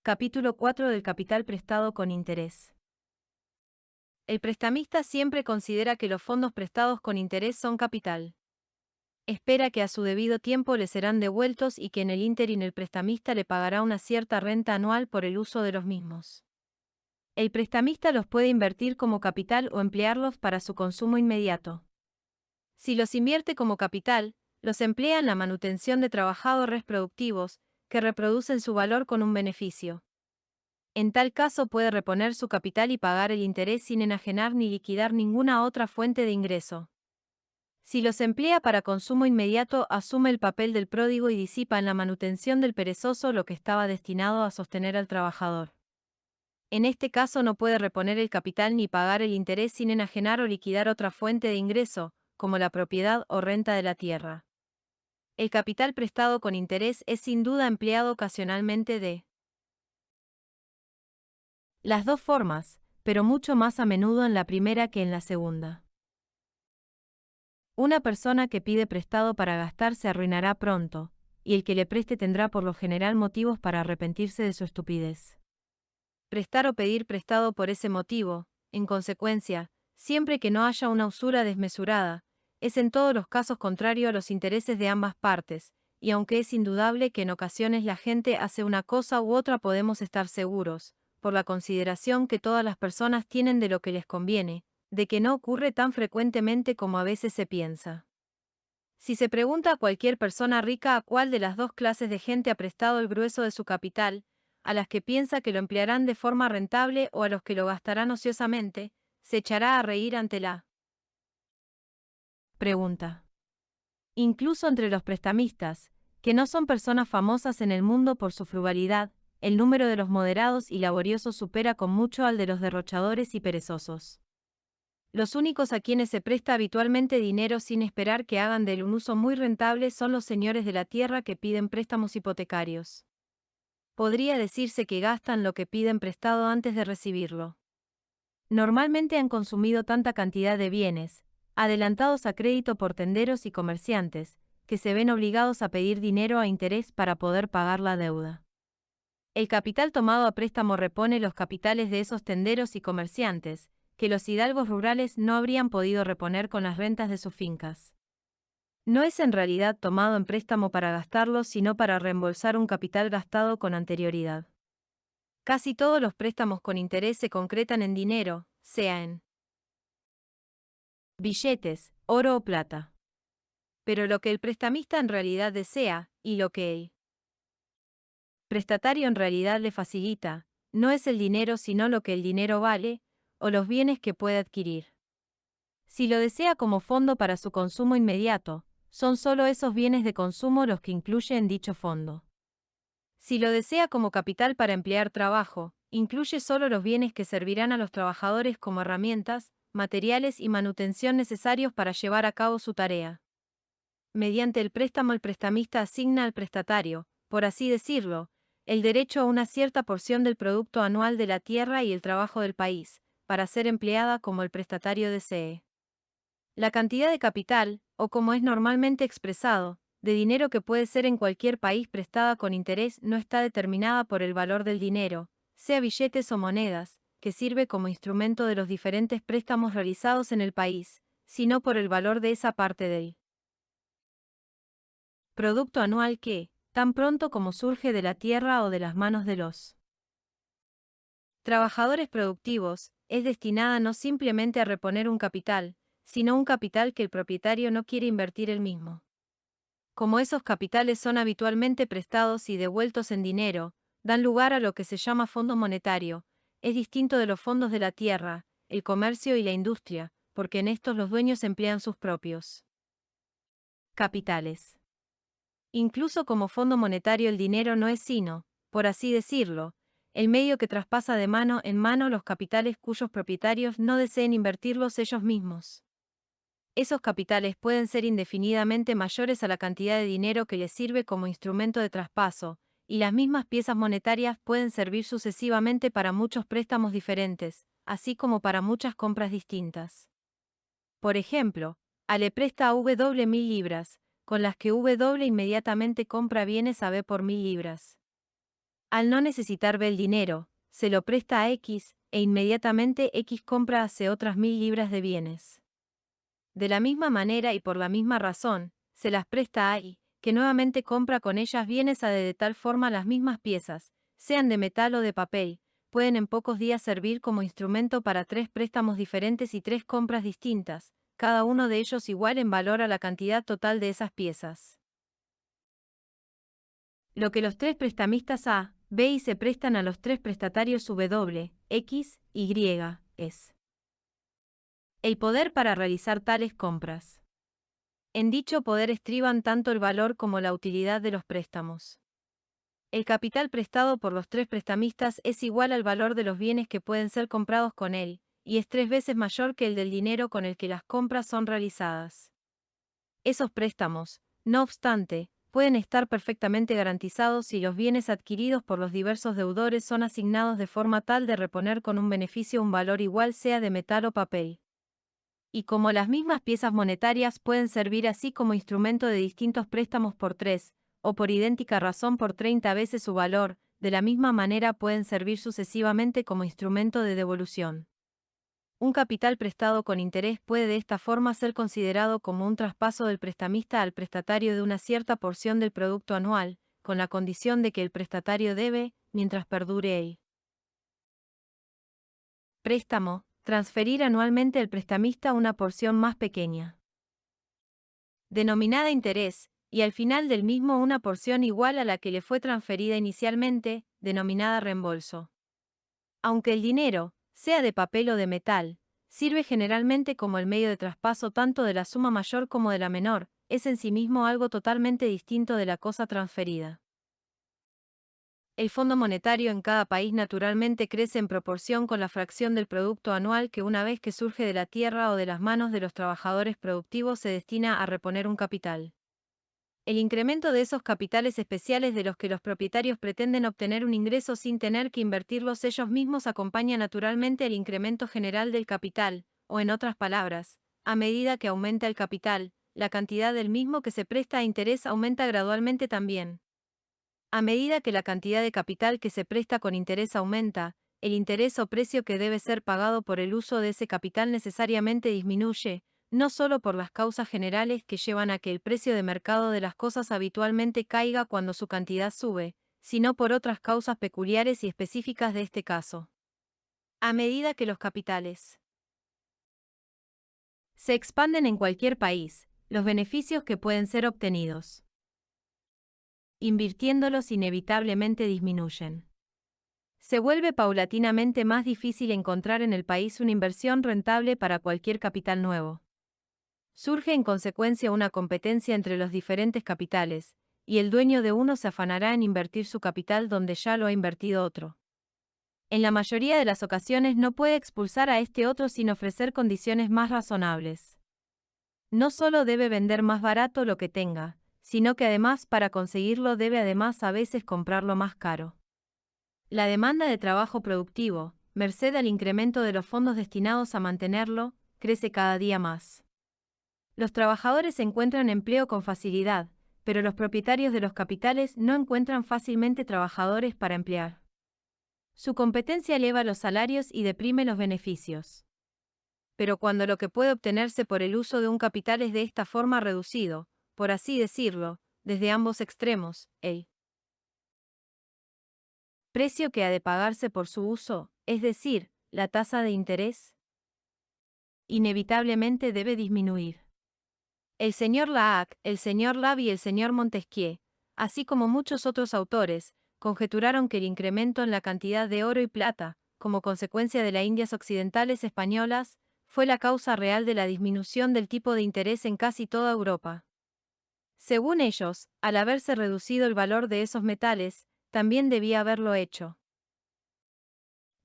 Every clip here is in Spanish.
Capítulo 4 del capital prestado con interés. El prestamista siempre considera que los fondos prestados con interés son capital. Espera que a su debido tiempo le serán devueltos y que en el ínterin el prestamista le pagará una cierta renta anual por el uso de los mismos. El prestamista los puede invertir como capital o emplearlos para su consumo inmediato. Si los invierte como capital, los emplea en la manutención de trabajadores productivos, que reproducen su valor con un beneficio. En tal caso puede reponer su capital y pagar el interés sin enajenar ni liquidar ninguna otra fuente de ingreso. Si los emplea para consumo inmediato, asume el papel del pródigo y disipa en la manutención del perezoso lo que estaba destinado a sostener al trabajador. En este caso no puede reponer el capital ni pagar el interés sin enajenar o liquidar otra fuente de ingreso, como la propiedad o renta de la tierra. El capital prestado con interés es sin duda empleado ocasionalmente de las dos formas, pero mucho más a menudo en la primera que en la segunda. Una persona que pide prestado para gastar se arruinará pronto, y el que le preste tendrá por lo general motivos para arrepentirse de su estupidez. Prestar o pedir prestado por ese motivo, en consecuencia, siempre que no haya una usura desmesurada, es en todos los casos contrario a los intereses de ambas partes, y aunque es indudable que en ocasiones la gente hace una cosa u otra, podemos estar seguros, por la consideración que todas las personas tienen de lo que les conviene, de que no ocurre tan frecuentemente como a veces se piensa. Si se pregunta a cualquier persona rica a cuál de las dos clases de gente ha prestado el grueso de su capital, a las que piensa que lo emplearán de forma rentable o a los que lo gastarán ociosamente, se echará a reír ante la pregunta. Incluso entre los prestamistas, que no son personas famosas en el mundo por su frugalidad, el número de los moderados y laboriosos supera con mucho al de los derrochadores y perezosos. Los únicos a quienes se presta habitualmente dinero sin esperar que hagan de él un uso muy rentable son los señores de la tierra que piden préstamos hipotecarios. Podría decirse que gastan lo que piden prestado antes de recibirlo. Normalmente han consumido tanta cantidad de bienes, adelantados a crédito por tenderos y comerciantes, que se ven obligados a pedir dinero a interés para poder pagar la deuda. El capital tomado a préstamo repone los capitales de esos tenderos y comerciantes, que los hidalgos rurales no habrían podido reponer con las rentas de sus fincas. No es en realidad tomado en préstamo para gastarlo, sino para reembolsar un capital gastado con anterioridad. Casi todos los préstamos con interés se concretan en dinero, sea en billetes, oro o plata. Pero lo que el prestamista en realidad desea, y lo que el prestatario en realidad le facilita, no es el dinero sino lo que el dinero vale, o los bienes que puede adquirir. Si lo desea como fondo para su consumo inmediato, son solo esos bienes de consumo los que incluye en dicho fondo. Si lo desea como capital para emplear trabajo, incluye solo los bienes que servirán a los trabajadores como herramientas, materiales y manutención necesarios para llevar a cabo su tarea. Mediante el préstamo, el prestamista asigna al prestatario, por así decirlo, el derecho a una cierta porción del producto anual de la tierra y el trabajo del país, para ser empleada como el prestatario desee. La cantidad de capital, o como es normalmente expresado, de dinero que puede ser en cualquier país prestada con interés, no está determinada por el valor del dinero, sea billetes o monedas, que sirve como instrumento de los diferentes préstamos realizados en el país, sino por el valor de esa parte del producto anual que, tan pronto como surge de la tierra o de las manos de los trabajadores productivos, es destinada no simplemente a reponer un capital, sino un capital que el propietario no quiere invertir él mismo. Como esos capitales son habitualmente prestados y devueltos en dinero, dan lugar a lo que se llama fondo monetario, es distinto de los fondos de la tierra, el comercio y la industria, porque en estos los dueños emplean sus propios capitales. Incluso como fondo monetario el dinero no es sino, por así decirlo, el medio que traspasa de mano en mano los capitales cuyos propietarios no deseen invertirlos ellos mismos. Esos capitales pueden ser indefinidamente mayores a la cantidad de dinero que les sirve como instrumento de traspaso, y las mismas piezas monetarias pueden servir sucesivamente para muchos préstamos diferentes, así como para muchas compras distintas. Por ejemplo, A le presta a W 1000 libras, con las que W inmediatamente compra bienes a B por 1000 libras. Al no necesitar B el dinero, se lo presta a X, e inmediatamente X compra hace otras 1000 libras de bienes. De la misma manera y por la misma razón, se las presta a Y, que nuevamente compra con ellas bienes a de tal forma las mismas piezas, sean de metal o de papel, pueden en pocos días servir como instrumento para 3 préstamos diferentes y 3 compras distintas, cada uno de ellos igual en valor a la cantidad total de esas piezas. Lo que los 3 prestamistas A, B y se prestan a los 3 prestatarios W, X, Y, es el poder para realizar tales compras. En dicho poder estriban tanto el valor como la utilidad de los préstamos. El capital prestado por los 3 prestamistas es igual al valor de los bienes que pueden ser comprados con él, y es 3 veces mayor que el del dinero con el que las compras son realizadas. Esos préstamos, no obstante, pueden estar perfectamente garantizados si los bienes adquiridos por los diversos deudores son asignados de forma tal de reponer con un beneficio un valor igual sea de metal o papel. Y como las mismas piezas monetarias pueden servir así como instrumento de distintos préstamos por 3, o por idéntica razón por 30 veces su valor, de la misma manera pueden servir sucesivamente como instrumento de devolución. Un capital prestado con interés puede de esta forma ser considerado como un traspaso del prestamista al prestatario de una cierta porción del producto anual, con la condición de que el prestatario debe, mientras perdure el préstamo, transferir anualmente al prestamista una porción más pequeña, denominada interés, y al final del mismo una porción igual a la que le fue transferida inicialmente, denominada reembolso. Aunque el dinero, sea de papel o de metal, sirve generalmente como el medio de traspaso tanto de la suma mayor como de la menor, es en sí mismo algo totalmente distinto de la cosa transferida. El fondo monetario en cada país naturalmente crece en proporción con la fracción del producto anual que una vez que surge de la tierra o de las manos de los trabajadores productivos se destina a reponer un capital. El incremento de esos capitales especiales de los que los propietarios pretenden obtener un ingreso sin tener que invertirlos ellos mismos acompaña naturalmente el incremento general del capital, o en otras palabras, a medida que aumenta el capital, la cantidad del mismo que se presta a interés aumenta gradualmente también. A medida que la cantidad de capital que se presta con interés aumenta, el interés o precio que debe ser pagado por el uso de ese capital necesariamente disminuye, no solo por las causas generales que llevan a que el precio de mercado de las cosas habitualmente caiga cuando su cantidad sube, sino por otras causas peculiares y específicas de este caso. A medida que los capitales se expanden en cualquier país, los beneficios que pueden ser obtenidos invirtiéndolos inevitablemente disminuyen. Se vuelve paulatinamente más difícil encontrar en el país una inversión rentable para cualquier capital nuevo. Surge en consecuencia una competencia entre los diferentes capitales, y el dueño de uno se afanará en invertir su capital donde ya lo ha invertido otro. En la mayoría de las ocasiones no puede expulsar a este otro sin ofrecer condiciones más razonables. No solo debe vender más barato lo que tenga, sino que además para conseguirlo debe además a veces comprarlo más caro. La demanda de trabajo productivo, merced al incremento de los fondos destinados a mantenerlo, crece cada día más. Los trabajadores encuentran empleo con facilidad, pero los propietarios de los capitales no encuentran fácilmente trabajadores para emplear. Su competencia eleva los salarios y deprime los beneficios. Pero cuando lo que puede obtenerse por el uso de un capital es de esta forma reducido, por así decirlo, desde ambos extremos, el precio que ha de pagarse por su uso, es decir, la tasa de interés, inevitablemente debe disminuir. El señor Laac, el señor Lab y el señor Montesquieu, así como muchos otros autores, conjeturaron que el incremento en la cantidad de oro y plata, como consecuencia de las Indias occidentales españolas, fue la causa real de la disminución del tipo de interés en casi toda Europa. Según ellos, al haberse reducido el valor de esos metales, también debía haberlo hecho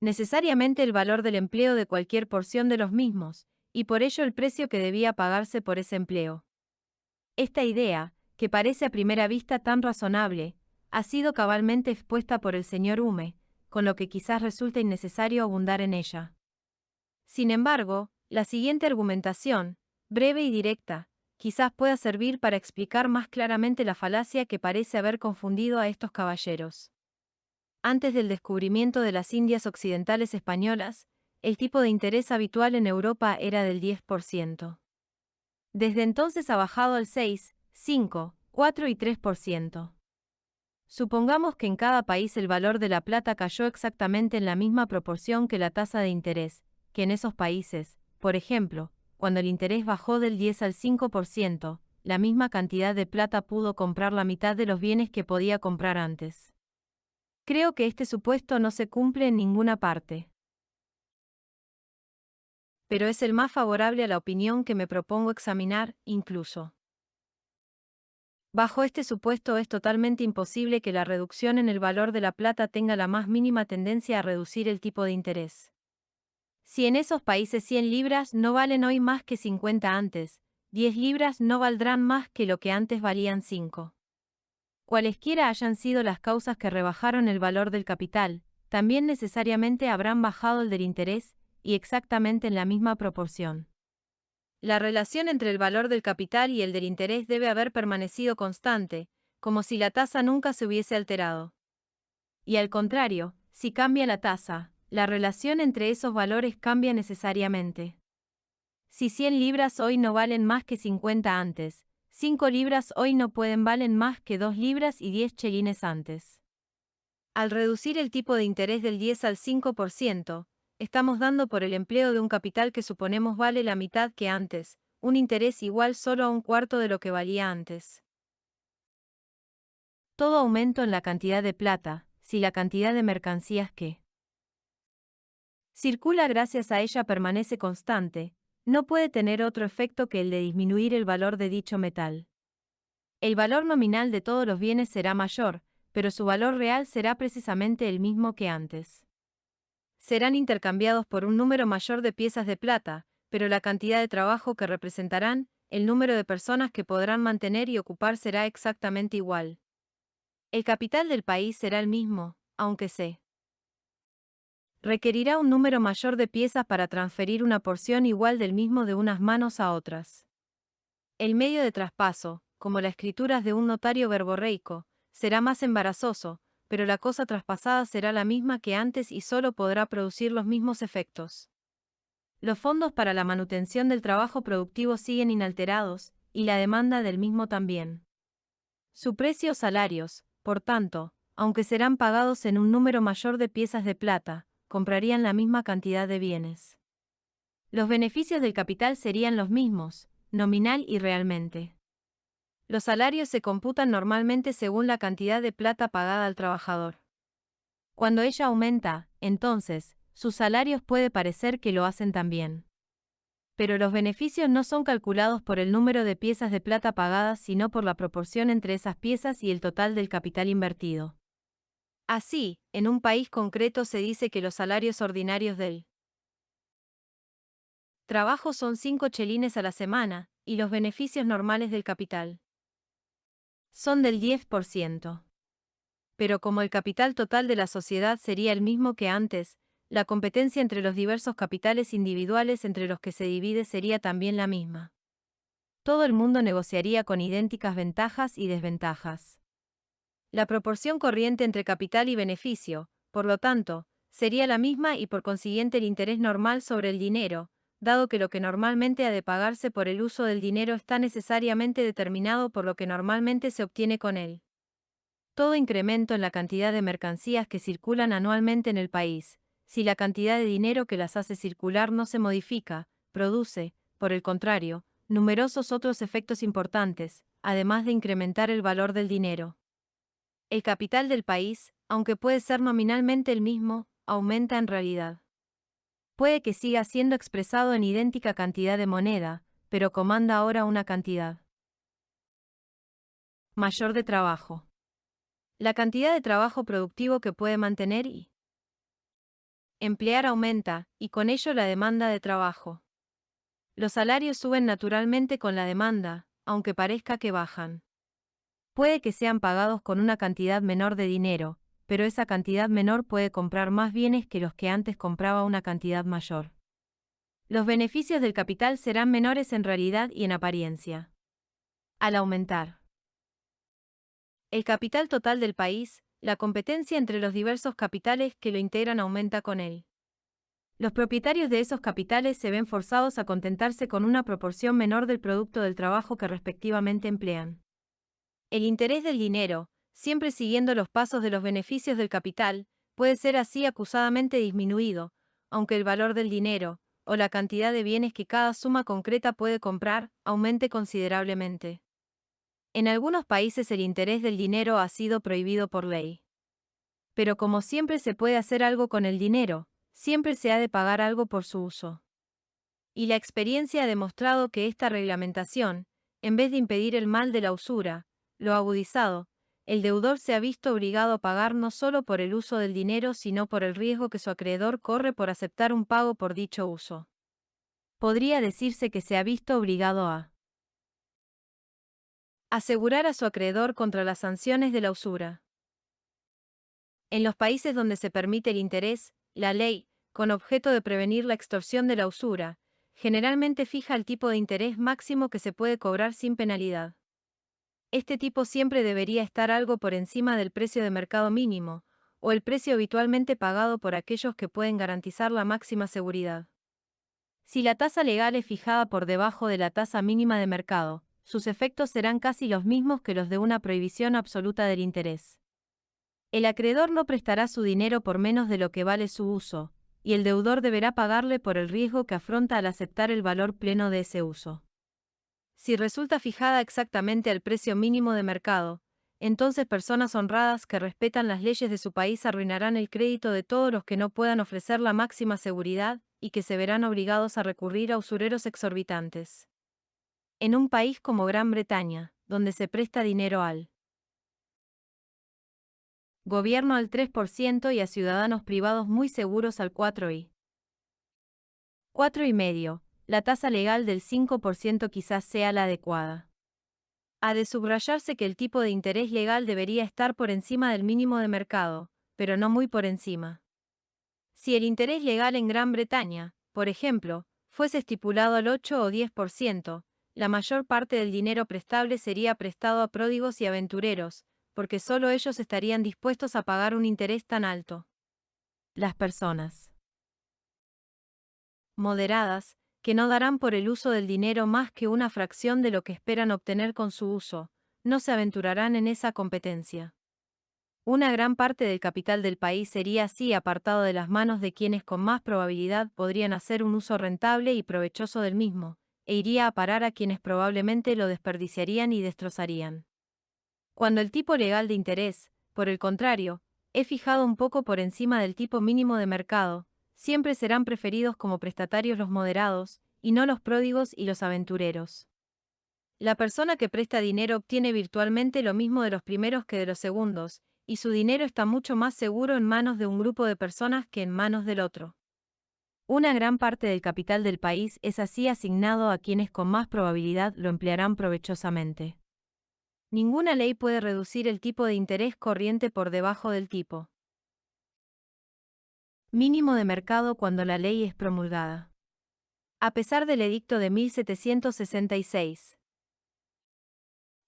necesariamente el valor del empleo de cualquier porción de los mismos, y por ello el precio que debía pagarse por ese empleo. Esta idea, que parece a primera vista tan razonable, ha sido cabalmente expuesta por el señor Hume, con lo que quizás resulta innecesario abundar en ella. Sin embargo, la siguiente argumentación, breve y directa, quizás pueda servir para explicar más claramente la falacia que parece haber confundido a estos caballeros. Antes del descubrimiento de las Indias Occidentales españolas, el tipo de interés habitual en Europa era del 10%. Desde entonces ha bajado al 6, 5, 4 y 3%. Supongamos que en cada país el valor de la plata cayó exactamente en la misma proporción que la tasa de interés, que en esos países, por ejemplo, cuando el interés bajó del 10 al 5%, la misma cantidad de plata pudo comprar la mitad de los bienes que podía comprar antes. Creo que este supuesto no se cumple en ninguna parte. Pero es el más favorable a la opinión que me propongo examinar, incluso. Bajo este supuesto es totalmente imposible que la reducción en el valor de la plata tenga la más mínima tendencia a reducir el tipo de interés. Si en esos países 100 libras no valen hoy más que 50 antes, 10 libras no valdrán más que lo que antes valían 5. Cualesquiera hayan sido las causas que rebajaron el valor del capital, también necesariamente habrán bajado el del interés, y exactamente en la misma proporción. La relación entre el valor del capital y el del interés debe haber permanecido constante, como si la tasa nunca se hubiese alterado. Y al contrario, si cambia la tasa, la relación entre esos valores cambia necesariamente. Si 100 libras hoy no valen más que 50 antes, 5 libras hoy no pueden valen más que 2 libras y 10 chelines antes. Al reducir el tipo de interés del 10 al 5%, estamos dando por el empleo de un capital que suponemos vale la mitad que antes, un interés igual solo a un cuarto de lo que valía antes. Todo aumento en la cantidad de plata, si la cantidad de mercancías que circula gracias a ella permanece constante, no puede tener otro efecto que el de disminuir el valor de dicho metal. El valor nominal de todos los bienes será mayor, pero su valor real será precisamente el mismo que antes. Serán intercambiados por un número mayor de piezas de plata, pero la cantidad de trabajo que representarán, el número de personas que podrán mantener y ocupar será exactamente igual. El capital del país será el mismo, aunque se requerirá un número mayor de piezas para transferir una porción igual del mismo de unas manos a otras. El medio de traspaso, como las escrituras de un notario verborreico, será más embarazoso, pero la cosa traspasada será la misma que antes y solo podrá producir los mismos efectos. Los fondos para la manutención del trabajo productivo siguen inalterados, y la demanda del mismo también. Su precio o salarios, por tanto, aunque serán pagados en un número mayor de piezas de plata, comprarían la misma cantidad de bienes. Los beneficios del capital serían los mismos, nominal y realmente. Los salarios se computan normalmente según la cantidad de plata pagada al trabajador. Cuando ella aumenta, entonces, sus salarios puede parecer que lo hacen también. Pero los beneficios no son calculados por el número de piezas de plata pagadas, sino por la proporción entre esas piezas y el total del capital invertido. Así, en un país concreto se dice que los salarios ordinarios del trabajo son 5 chelines a la semana, y los beneficios normales del capital son del 10%. Pero como el capital total de la sociedad sería el mismo que antes, la competencia entre los diversos capitales individuales entre los que se divide sería también la misma. Todo el mundo negociaría con idénticas ventajas y desventajas. La proporción corriente entre capital y beneficio, por lo tanto, sería la misma y por consiguiente el interés normal sobre el dinero, dado que lo que normalmente ha de pagarse por el uso del dinero está necesariamente determinado por lo que normalmente se obtiene con él. Todo incremento en la cantidad de mercancías que circulan anualmente en el país, si la cantidad de dinero que las hace circular no se modifica, produce, por el contrario, numerosos otros efectos importantes, además de incrementar el valor del dinero. El capital del país, aunque puede ser nominalmente el mismo, aumenta en realidad. Puede que siga siendo expresado en idéntica cantidad de moneda, pero comanda ahora una cantidad mayor de trabajo. La cantidad de trabajo productivo que puede mantener y emplear aumenta, y con ello la demanda de trabajo. Los salarios suben naturalmente con la demanda, aunque parezca que bajan. Puede que sean pagados con una cantidad menor de dinero, pero esa cantidad menor puede comprar más bienes que los que antes compraba una cantidad mayor. Los beneficios del capital serán menores en realidad y en apariencia. Al aumentar el capital total del país, la competencia entre los diversos capitales que lo integran aumenta con él. Los propietarios de esos capitales se ven forzados a contentarse con una proporción menor del producto del trabajo que respectivamente emplean. El interés del dinero, siempre siguiendo los pasos de los beneficios del capital, puede ser así acusadamente disminuido, aunque el valor del dinero, o la cantidad de bienes que cada suma concreta puede comprar, aumente considerablemente. En algunos países el interés del dinero ha sido prohibido por ley. Pero como siempre se puede hacer algo con el dinero, siempre se ha de pagar algo por su uso. Y la experiencia ha demostrado que esta reglamentación, en vez de impedir el mal de la usura, lo ha agudizado. El deudor se ha visto obligado a pagar no solo por el uso del dinero, sino por el riesgo que su acreedor corre por aceptar un pago por dicho uso. Podría decirse que se ha visto obligado a asegurar a su acreedor contra las sanciones de la usura. En los países donde se permite el interés, la ley, con objeto de prevenir la extorsión de la usura, generalmente fija el tipo de interés máximo que se puede cobrar sin penalidad. Este tipo siempre debería estar algo por encima del precio de mercado mínimo, o el precio habitualmente pagado por aquellos que pueden garantizar la máxima seguridad. Si la tasa legal es fijada por debajo de la tasa mínima de mercado, sus efectos serán casi los mismos que los de una prohibición absoluta del interés. El acreedor no prestará su dinero por menos de lo que vale su uso, y el deudor deberá pagarle por el riesgo que afronta al aceptar el valor pleno de ese uso. Si resulta fijada exactamente al precio mínimo de mercado, entonces personas honradas que respetan las leyes de su país arruinarán el crédito de todos los que no puedan ofrecer la máxima seguridad y que se verán obligados a recurrir a usureros exorbitantes. En un país como Gran Bretaña, donde se presta dinero al gobierno al 3% y a ciudadanos privados muy seguros al 4,5%, la tasa legal del 5% quizás sea la adecuada. Ha de subrayarse que el tipo de interés legal debería estar por encima del mínimo de mercado, pero no muy por encima. Si el interés legal en Gran Bretaña, por ejemplo, fuese estipulado al 8 o 10%, la mayor parte del dinero prestable sería prestado a pródigos y aventureros, porque solo ellos estarían dispuestos a pagar un interés tan alto. Las personas moderadas, que no darán por el uso del dinero más que una fracción de lo que esperan obtener con su uso, no se aventurarán en esa competencia. Una gran parte del capital del país sería así apartado de las manos de quienes con más probabilidad podrían hacer un uso rentable y provechoso del mismo, e iría a parar a quienes probablemente lo desperdiciarían y destrozarían. Cuando el tipo legal de interés, por el contrario, es fijado un poco por encima del tipo mínimo de mercado, siempre serán preferidos como prestatarios los moderados, y no los pródigos y los aventureros. La persona que presta dinero obtiene virtualmente lo mismo de los primeros que de los segundos, y su dinero está mucho más seguro en manos de un grupo de personas que en manos del otro. Una gran parte del capital del país es así asignado a quienes con más probabilidad lo emplearán provechosamente. Ninguna ley puede reducir el tipo de interés corriente por debajo del tipo mínimo de mercado cuando la ley es promulgada. A pesar del edicto de 1766,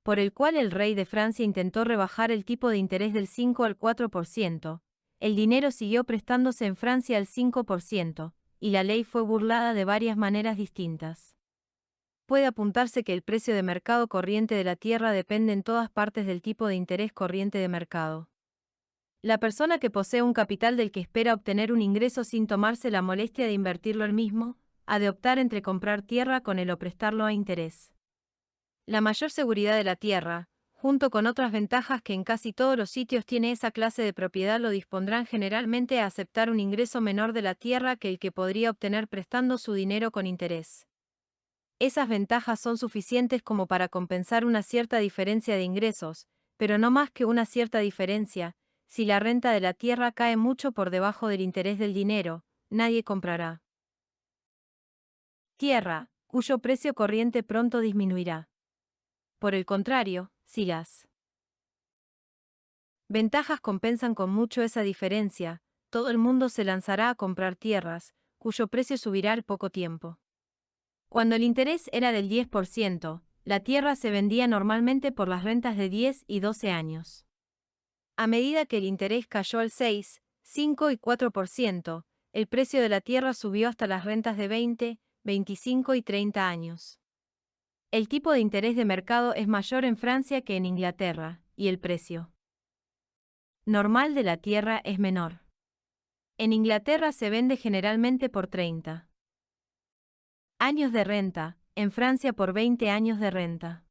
por el cual el rey de Francia intentó rebajar el tipo de interés del 5 al 4%, el dinero siguió prestándose en Francia al 5%, y la ley fue burlada de varias maneras distintas. Puede apuntarse que el precio de mercado corriente de la tierra depende en todas partes del tipo de interés corriente de mercado. La persona que posee un capital del que espera obtener un ingreso sin tomarse la molestia de invertirlo él mismo, ha de optar entre comprar tierra con él o prestarlo a interés. La mayor seguridad de la tierra, junto con otras ventajas que en casi todos los sitios tiene esa clase de propiedad, lo dispondrán generalmente a aceptar un ingreso menor de la tierra que el que podría obtener prestando su dinero con interés. Esas ventajas son suficientes como para compensar una cierta diferencia de ingresos, pero no más que una cierta diferencia. Si la renta de la tierra cae mucho por debajo del interés del dinero, nadie comprará tierra, cuyo precio corriente pronto disminuirá. Por el contrario, si las ventajas compensan con mucho esa diferencia, todo el mundo se lanzará a comprar tierras, cuyo precio subirá al poco tiempo. Cuando el interés era del 10%, la tierra se vendía normalmente por las rentas de 10 y 12 años. A medida que el interés cayó al 6, 5 y 4%, el precio de la tierra subió hasta las rentas de 20, 25 y 30 años. El tipo de interés de mercado es mayor en Francia que en Inglaterra, y el precio normal de la tierra es menor. En Inglaterra se vende generalmente por 30 años de renta, en Francia por 20 años de renta.